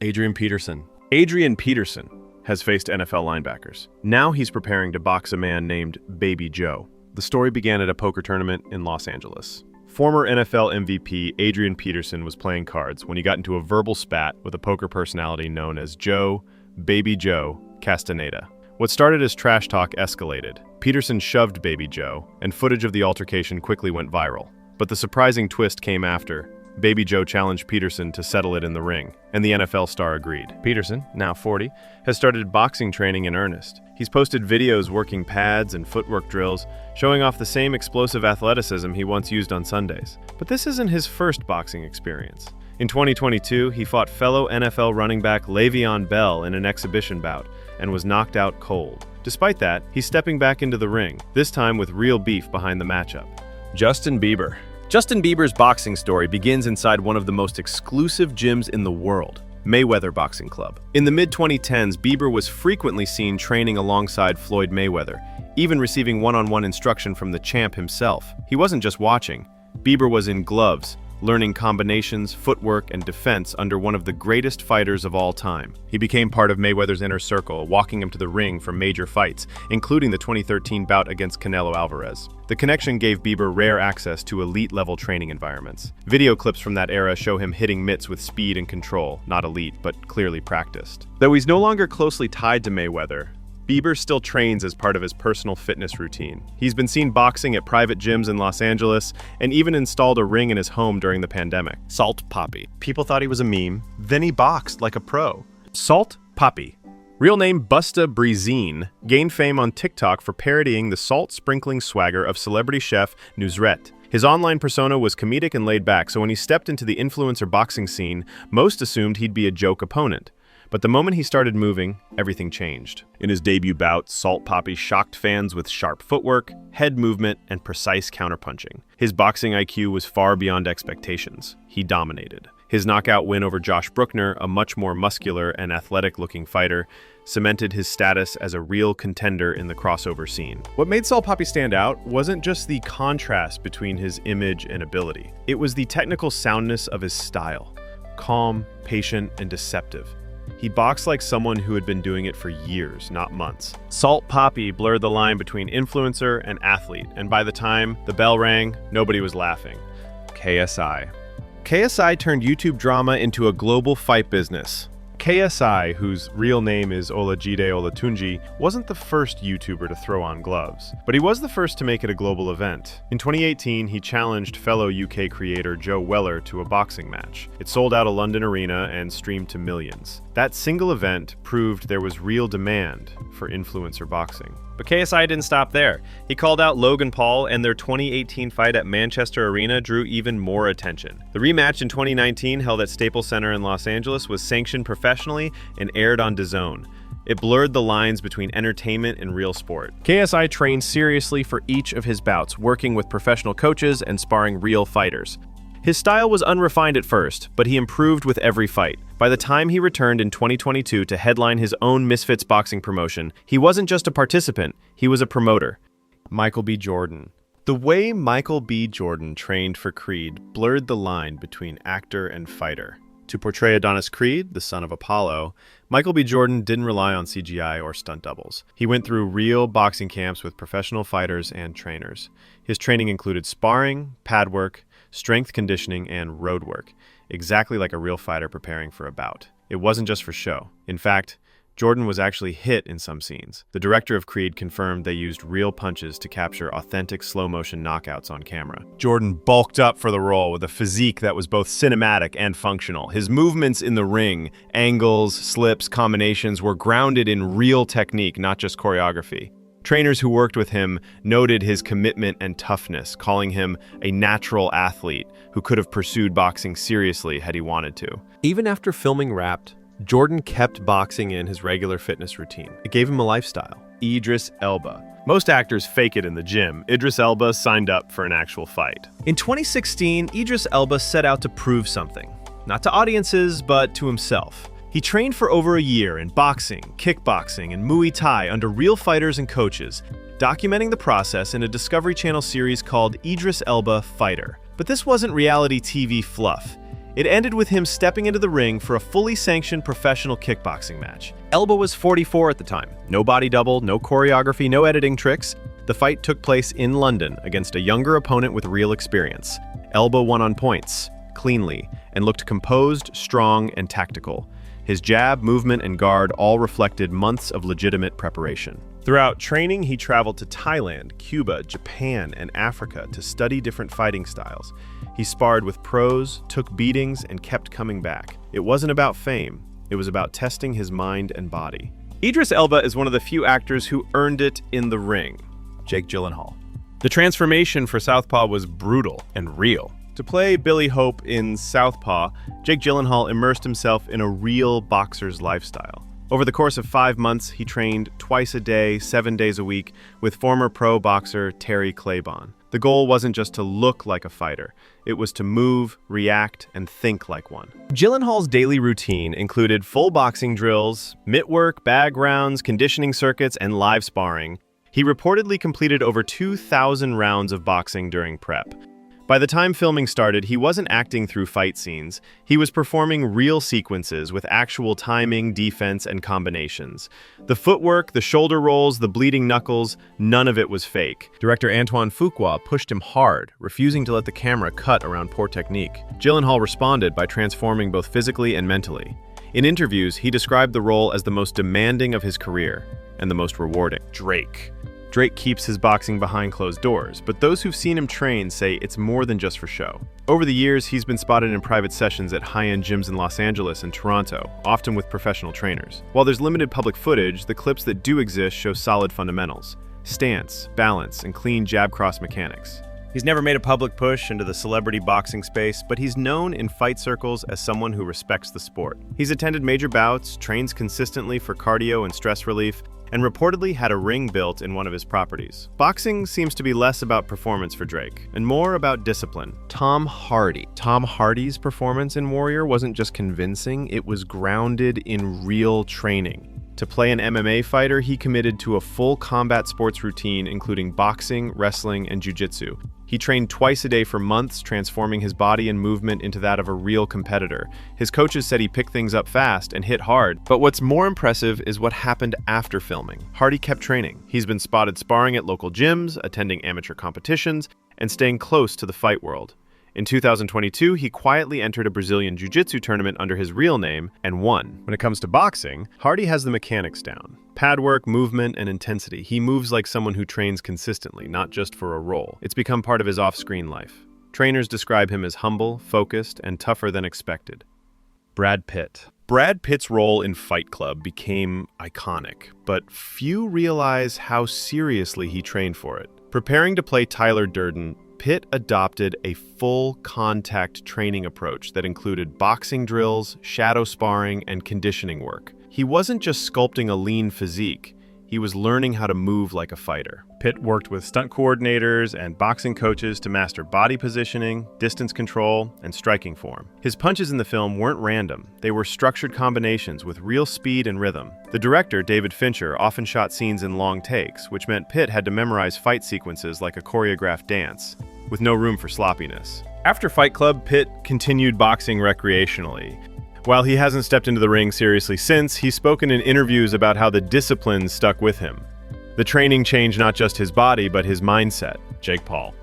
Adrian Peterson. Adrian Peterson has faced NFL linebackers. Now he's preparing to box a man named Baby Joe. The story began at a poker tournament in Los Angeles. Former NFL MVP Adrian Peterson was playing cards when he got into a verbal spat with a poker personality known as Baby Joe Castaneda. What started as trash talk escalated. Peterson shoved Baby Joe, and footage of the altercation quickly went viral. But the surprising twist came after. Baby Joe challenged Peterson to settle it in the ring, and the NFL star agreed. Peterson, now 40, has started boxing training in earnest. He's posted videos working pads and footwork drills, showing off the same explosive athleticism he once used on Sundays. But this isn't his first boxing experience. In 2022, he fought fellow NFL running back Le'Veon Bell in an exhibition bout and was knocked out cold. Despite that, he's stepping back into the ring, this time with real beef behind the matchup. Justin Bieber. Justin Bieber's boxing story begins inside one of the most exclusive gyms in the world, Mayweather Boxing Club. In the mid-2010s, Bieber was frequently seen training alongside Floyd Mayweather, even receiving one-on-one instruction from the champ himself. He wasn't just watching. Bieber was in gloves, learning combinations, footwork, and defense under one of the greatest fighters of all time. He became part of Mayweather's inner circle, walking him to the ring for major fights, including the 2013 bout against Canelo Alvarez. The connection gave Bieber rare access to elite-level training environments. Video clips from that era show him hitting mitts with speed and control, not elite, but clearly practiced. Though he's no longer closely tied to Mayweather, Bieber still trains as part of his personal fitness routine. He's been seen boxing at private gyms in Los Angeles and even installed a ring in his home during the pandemic. Salt Papi. People thought he was a meme, then he boxed like a pro. Salt Papi, real name Busta Breezine, gained fame on TikTok for parodying the salt-sprinkling swagger of celebrity chef Nusret. His online persona was comedic and laid back, so when he stepped into the influencer boxing scene, most assumed he'd be a joke opponent. But the moment he started moving, everything changed. In his debut bout, Salt Papi shocked fans with sharp footwork, head movement, and precise counterpunching. His boxing IQ was far beyond expectations. He dominated. His knockout win over Josh Bruckner, a much more muscular and athletic-looking fighter, cemented his status as a real contender in the crossover scene. What made Salt Papi stand out wasn't just the contrast between his image and ability. It was the technical soundness of his style. Calm, patient, and deceptive. He boxed like someone who had been doing it for years, not months. Salt Papi blurred the line between influencer and athlete, and by the time the bell rang, nobody was laughing. KSI. KSI turned YouTube drama into a global fight business. KSI, whose real name is Olajide Olatunji, wasn't the first YouTuber to throw on gloves, but he was the first to make it a global event. In 2018, he challenged fellow UK creator Joe Weller to a boxing match. It sold out a London arena and streamed to millions. That single event proved there was real demand for influencer boxing. But KSI didn't stop there. He called out Logan Paul, and their 2018 fight at Manchester Arena drew even more attention. The rematch in 2019, held at Staples Center in Los Angeles, was sanctioned professionally and aired on DAZN. It blurred the lines between entertainment and real sport. KSI trained seriously for each of his bouts, working with professional coaches and sparring real fighters. His style was unrefined at first, but he improved with every fight. By the time he returned in 2022 to headline his own Misfits boxing promotion, he wasn't just a participant, he was a promoter. Michael B. Jordan. The way Michael B. Jordan trained for Creed blurred the line between actor and fighter. To portray Adonis Creed, the son of Apollo, Michael B. Jordan didn't rely on CGI or stunt doubles. He went through real boxing camps with professional fighters and trainers. His training included sparring, pad work, strength conditioning, and road work, exactly like a real fighter preparing for a bout. It wasn't just for show. In fact, Jordan was actually hit in some scenes. The director of Creed confirmed they used real punches to capture authentic slow-motion knockouts on camera. Jordan bulked up for the role with a physique that was both cinematic and functional. His movements in the ring, angles, slips, combinations were grounded in real technique, not just choreography. Trainers who worked with him noted his commitment and toughness, calling him a natural athlete who could have pursued boxing seriously had he wanted to. Even after filming Wrapped, Jordan kept boxing in his regular fitness routine. It gave him a lifestyle. Idris Elba. Most actors fake it in the gym. Idris Elba signed up for an actual fight. In 2016, Idris Elba set out to prove something. Not to audiences, but to himself. He trained for over a year in boxing, kickboxing, and Muay Thai under real fighters and coaches, documenting the process in a Discovery Channel series called Idris Elba Fighter. But this wasn't reality TV fluff. It ended with him stepping into the ring for a fully sanctioned professional kickboxing match. Elba was 44 at the time. No body double, no choreography, no editing tricks. The fight took place in London against a younger opponent with real experience. Elba won on points, cleanly, and looked composed, strong, and tactical. His jab, movement, and guard all reflected months of legitimate preparation. Throughout training, he traveled to Thailand, Cuba, Japan, and Africa to study different fighting styles. He sparred with pros, took beatings, and kept coming back. It wasn't about fame. It was about testing his mind and body. Idris Elba is one of the few actors who earned it in the ring. Jake Gyllenhaal. The transformation for Southpaw was brutal and real. To play Billy Hope in Southpaw, Jake Gyllenhaal immersed himself in a real boxer's lifestyle. Over the course of 5 months, he trained twice a day, 7 days a week, with former pro boxer Terry Claybon. The goal wasn't just to look like a fighter. It was to move, react, and think like one. Gyllenhaal's daily routine included full boxing drills, mitt work, bag rounds, conditioning circuits, and live sparring. He reportedly completed over 2,000 rounds of boxing during prep. By the time filming started, he wasn't acting through fight scenes. He was performing real sequences with actual timing, defense, and combinations. The footwork, the shoulder rolls, the bleeding knuckles, none of it was fake. Director Antoine Fuqua pushed him hard, refusing to let the camera cut around poor technique. Gyllenhaal responded by transforming both physically and mentally. In interviews, he described the role as the most demanding of his career and the most rewarding. Drake keeps his boxing behind closed doors, but those who've seen him train say it's more than just for show. Over the years, he's been spotted in private sessions at high-end gyms in Los Angeles and Toronto, often with professional trainers. While there's limited public footage, the clips that do exist show solid fundamentals: stance, balance, and clean jab-cross mechanics. He's never made a public push into the celebrity boxing space, but he's known in fight circles as someone who respects the sport. He's attended major bouts, trains consistently for cardio and stress relief, and reportedly had a ring built in one of his properties. Boxing seems to be less about performance for Drake, and more about discipline. Tom Hardy's performance in Warrior wasn't just convincing, it was grounded in real training. To play an MMA fighter, he committed to a full combat sports routine including boxing, wrestling, and jiu-jitsu. He trained twice a day for months, transforming his body and movement into that of a real competitor. His coaches said he picked things up fast and hit hard, but what's more impressive is what happened after filming. Hardy kept training. He's been spotted sparring at local gyms, attending amateur competitions, and staying close to the fight world. In 2022, he quietly entered a Brazilian jiu-jitsu tournament under his real name and won. When it comes to boxing, Hardy has the mechanics down. Pad work, movement, and intensity. He moves like someone who trains consistently, not just for a role. It's become part of his off-screen life. Trainers describe him as humble, focused, and tougher than expected. Brad Pitt. Brad Pitt's role in Fight Club became iconic, but few realize how seriously he trained for it. Preparing to play Tyler Durden, Pitt adopted a full contact training approach that included boxing drills, shadow sparring, and conditioning work. He wasn't just sculpting a lean physique, he was learning how to move like a fighter. Pitt worked with stunt coordinators and boxing coaches to master body positioning, distance control, and striking form. His punches in the film weren't random. They were structured combinations with real speed and rhythm. The director, David Fincher, often shot scenes in long takes, which meant Pitt had to memorize fight sequences like a choreographed dance, with no room for sloppiness. After Fight Club, Pitt continued boxing recreationally. While he hasn't stepped into the ring seriously since, he's spoken in interviews about how the discipline stuck with him. The training changed not just his body, but his mindset. Jake Paul.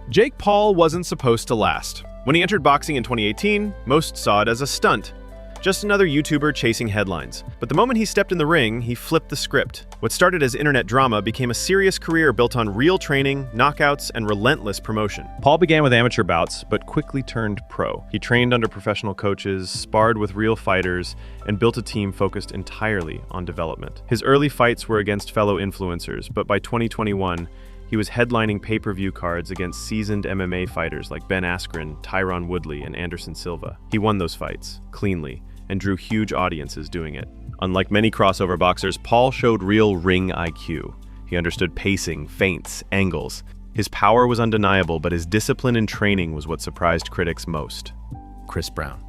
Jake Paul wasn't supposed to last. When he entered boxing in 2018, most saw it as a stunt. Just another YouTuber chasing headlines. But the moment he stepped in the ring, he flipped the script. What started as internet drama became a serious career built on real training, knockouts, and relentless promotion. Paul began with amateur bouts, but quickly turned pro. He trained under professional coaches, sparred with real fighters, and built a team focused entirely on development. His early fights were against fellow influencers, but by 2021, he was headlining pay-per-view cards against seasoned MMA fighters like Ben Askren, Tyron Woodley, and Anderson Silva. He won those fights, cleanly, and drew huge audiences doing it. Unlike many crossover boxers, Paul showed real ring IQ. He understood pacing, feints, angles. His power was undeniable, but his discipline and training was what surprised critics most. Chris Brown.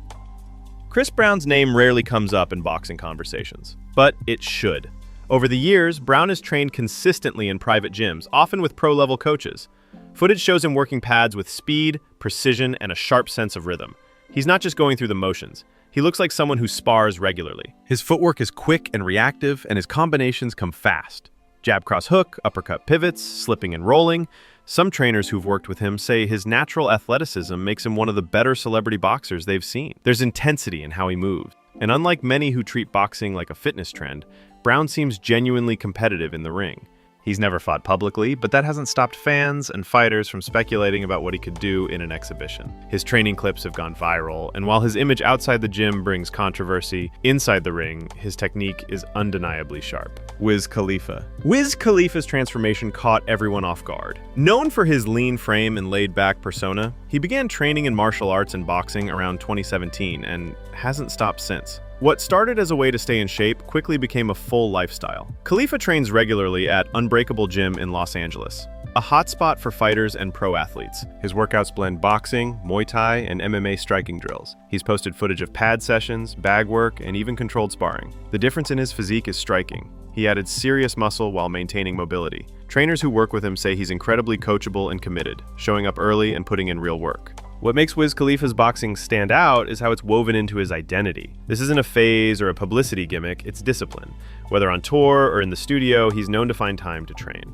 Chris Brown's name rarely comes up in boxing conversations, but it should. Over the years, Brown has trained consistently in private gyms, often with pro-level coaches. Footage shows him working pads with speed, precision, and a sharp sense of rhythm. He's not just going through the motions. He looks like someone who spars regularly. His footwork is quick and reactive, and his combinations come fast. Jab cross hook, uppercut pivots, slipping and rolling. Some trainers who've worked with him say his natural athleticism makes him one of the better celebrity boxers they've seen. There's intensity in how he moves. And unlike many who treat boxing like a fitness trend, Brown seems genuinely competitive in the ring. He's never fought publicly, but that hasn't stopped fans and fighters from speculating about what he could do in an exhibition. His training clips have gone viral, and while his image outside the gym brings controversy, inside the ring, his technique is undeniably sharp. Wiz Khalifa. Wiz Khalifa's transformation caught everyone off guard. Known for his lean frame and laid-back persona, he began training in martial arts and boxing around 2017 and hasn't stopped since. What started as a way to stay in shape quickly became a full lifestyle. Khalifa trains regularly at Unbreakable Gym in Los Angeles, a hotspot for fighters and pro athletes. His workouts blend boxing, Muay Thai, and MMA striking drills. He's posted footage of pad sessions, bag work, and even controlled sparring. The difference in his physique is striking. He added serious muscle while maintaining mobility. Trainers who work with him say he's incredibly coachable and committed, showing up early and putting in real work. What makes Wiz Khalifa's boxing stand out is how it's woven into his identity. This isn't a phase or a publicity gimmick, it's discipline. Whether on tour or in the studio, he's known to find time to train.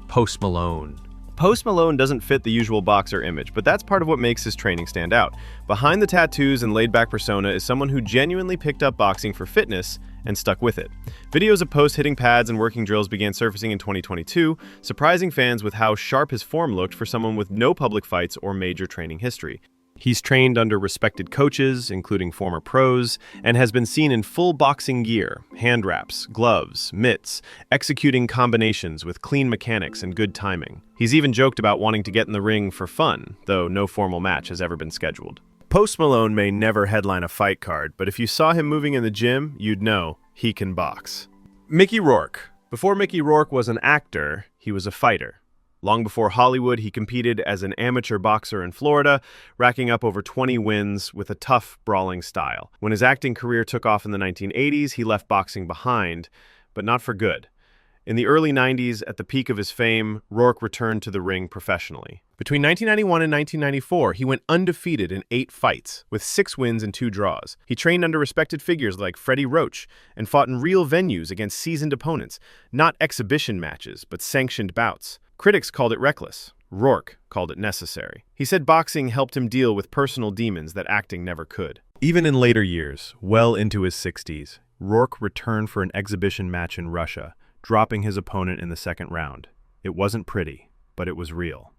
Post Malone. Post Malone doesn't fit the usual boxer image, but that's part of what makes his training stand out. Behind the tattoos and laid-back persona is someone who genuinely picked up boxing for fitness and stuck with it. Videos of Post hitting pads and working drills began surfacing in 2022, surprising fans with how sharp his form looked for someone with no public fights or major training history. He's trained under respected coaches, including former pros, and has been seen in full boxing gear, hand wraps, gloves, mitts, executing combinations with clean mechanics and good timing. He's even joked about wanting to get in the ring for fun, though no formal match has ever been scheduled. Post Malone may never headline a fight card, but if you saw him moving in the gym, you'd know he can box. Mickey Rourke. Before Mickey Rourke was an actor, he was a fighter. Long before Hollywood, he competed as an amateur boxer in Florida, racking up over 20 wins with a tough, brawling style. When his acting career took off in the 1980s, he left boxing behind, but not for good. In the early 90s, at the peak of his fame, Rourke returned to the ring professionally. Between 1991 and 1994, he went undefeated in 8 fights, with 6 wins and 2 draws. He trained under respected figures like Freddie Roach and fought in real venues against seasoned opponents, not exhibition matches, but sanctioned bouts. Critics called it reckless. Rourke called it necessary. He said boxing helped him deal with personal demons that acting never could. Even in later years, well into his 60s, Rourke returned for an exhibition match in Russia, dropping his opponent in the second round. It wasn't pretty, but it was real.